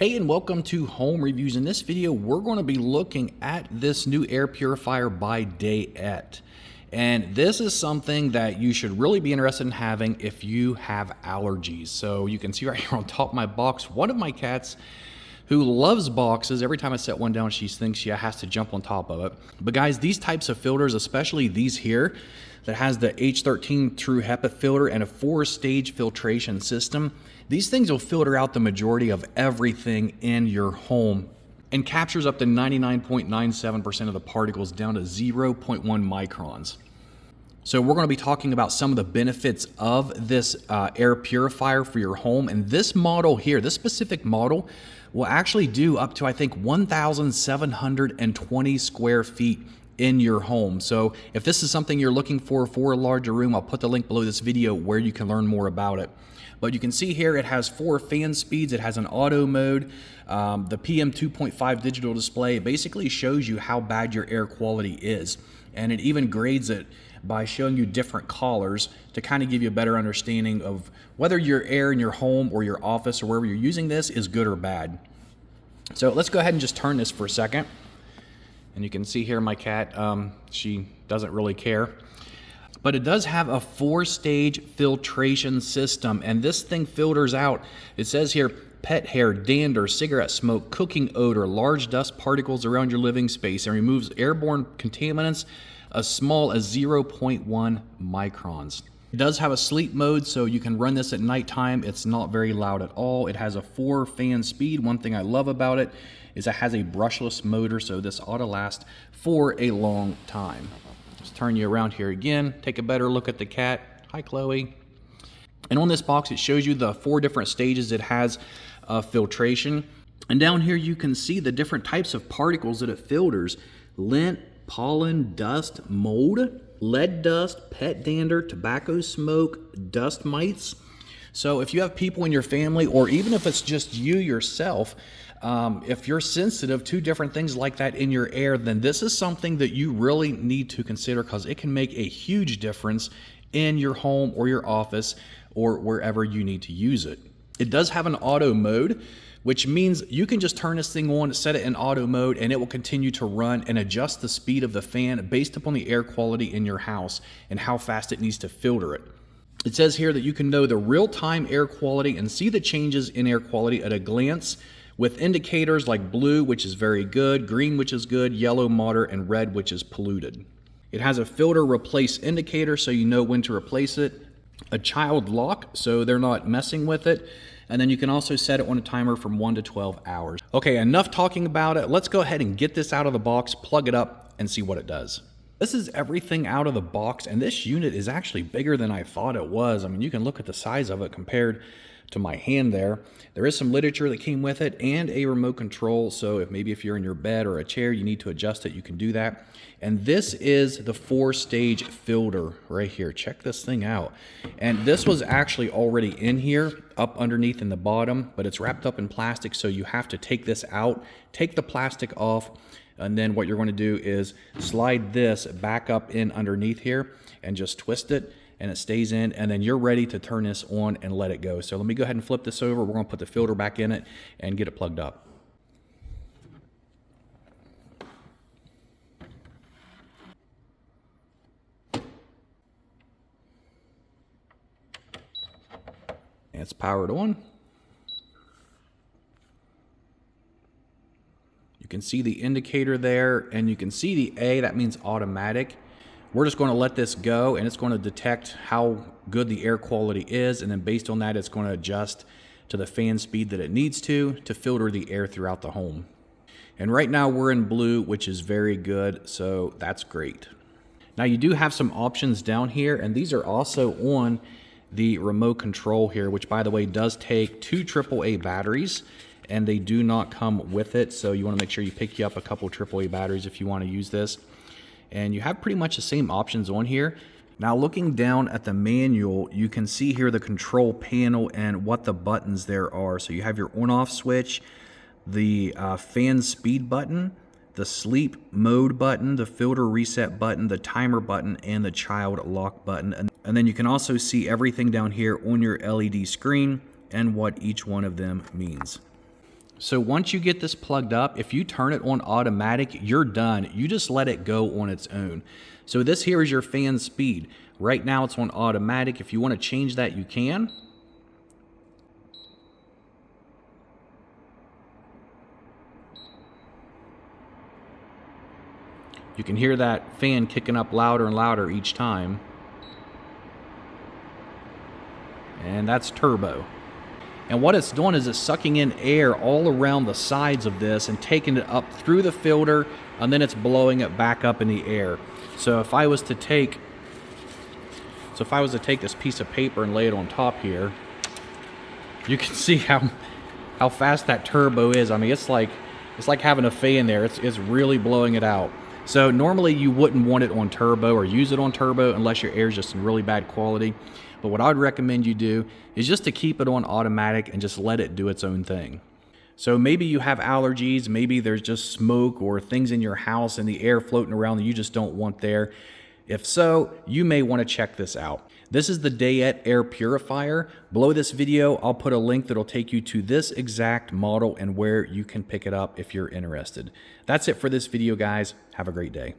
Hey, and welcome to Home Reviews. In this video, we're going to be looking at this new air purifier by Dayette. And this is something that you should really be interested in having if you have allergies. So you can see right here on top of my box, one of my cats who loves boxes. Every time I set one down, she thinks she has to jump on top of it. But guys, these types of filters, especially these here, that has the H13 True HEPA filter and a 4-stage filtration system, these things will filter out the majority of everything in your home and captures up to 99.97% of the particles down to 0.1 microns. So we're going to be talking about some of the benefits of this air purifier for your home. And this model here, this specific model, will actually do up to, I think, 1,720 square feet in your home. So if this is something you're looking for a larger room, I'll put the link below this video where you can learn more about it. But you can see here it has 4 fan speeds, it has an auto mode, the PM 2.5 digital display. It basically shows you how bad your air quality is. And it even grades it by showing you different colors to kind of give you a better understanding of whether your air in your home or your office or wherever you're using this is good or bad. So let's go ahead and just turn this for a second. And you can see here my cat, she doesn't really care. But it does have a 4-stage filtration system, and this thing filters out, it says here, pet hair, dander, cigarette smoke, cooking odor, large dust particles around your living space, and removes airborne contaminants as small as 0.1 microns. It does have a sleep mode, so you can run this at nighttime. It's not very loud at all. It has a 4-fan speed. One thing I love about it is it has a brushless motor, so this ought to last for a long time. Just turn you around here again, take a better look at the cat. Hi, Chloe. And on this box, it shows you the 4 different stages it has of filtration. And down here, you can see the different types of particles that it filters: lint, pollen, dust, mold, lead dust, pet dander, tobacco smoke, dust mites. So if you have people in your family, or even if it's just you yourself, if you're sensitive to different things like that in your air, then this is something that you really need to consider, because it can make a huge difference in your home or your office or wherever you need to use it. It does have an auto mode, which means you can just turn this thing on, set it in auto mode, and it will continue to run and adjust the speed of the fan based upon the air quality in your house and how fast it needs to filter it. It says here that you can know the real-time air quality and see the changes in air quality at a glance, with indicators like blue, which is very good, green, which is good, yellow, moderate, and red, which is polluted. It has a filter replace indicator, so you know when to replace it, a child lock, so they're not messing with it, and then you can also set it on a timer from 1 to 12 hours. Okay, enough talking about it. Let's go ahead and get this out of the box, plug it up, and see what it does. This is everything out of the box, and this unit is actually bigger than I thought it was. I mean, you can look at the size of it compared to my hand there. There is some literature that came with it and a remote control, so if you're in your bed or a chair, you need to adjust it, you can do that. And this is the 4-stage filter right here. Check this thing out. And this was actually already in here, up underneath in the bottom, but it's wrapped up in plastic, so you have to take this out, take the plastic off, and then what you're going to do is slide this back up in underneath here and just twist it, and it stays in, and then you're ready to turn this on and let it go. So let me go ahead and flip this over. We're going to put the filter back in it and get it plugged up. And it's powered on. You can see the indicator there, and you can see the A, that means automatic. We're just going to let this go, and it's going to detect how good the air quality is, and then based on that, it's going to adjust to the fan speed that it needs to filter the air throughout the home. And right now we're in blue, which is very good, so that's great. Now you do have some options down here, and these are also on the remote control here, which by the way does take 2 AAA batteries, and they do not come with it, so you want to make sure you pick you up a couple AAA batteries if you want to use this. And you have pretty much the same options on here. Now looking down at the manual, you can see here the control panel and what the buttons there are. So you have your on-off switch, the fan speed button, the sleep mode button, the filter reset button, the timer button, and the child lock button. And then you can also see everything down here on your LED screen and what each one of them means. So once you get this plugged up, if you turn it on automatic, you're done. You just let it go on its own. So this here is your fan speed. Right now it's on automatic. If you want to change that, you can. You can hear that fan kicking up louder and louder each time. And that's turbo. And what it's doing is it's sucking in air all around the sides of this and taking it up through the filter, and then it's blowing it back up in the air. So if I was to take this piece of paper and lay it on top here, you can see how fast that turbo is. I mean, it's like having a fan there. It's really blowing it out. So normally you wouldn't want it on turbo or use it on turbo unless your air is just in really bad quality. But what I would recommend you do is just to keep it on automatic and just let it do its own thing. So maybe you have allergies, maybe there's just smoke or things in your house and the air floating around that you just don't want there. If so, you may want to check this out. This is the Dayette Air Purifier. Below this video, I'll put a link that'll take you to this exact model and where you can pick it up if you're interested. That's it for this video, guys. Have a great day.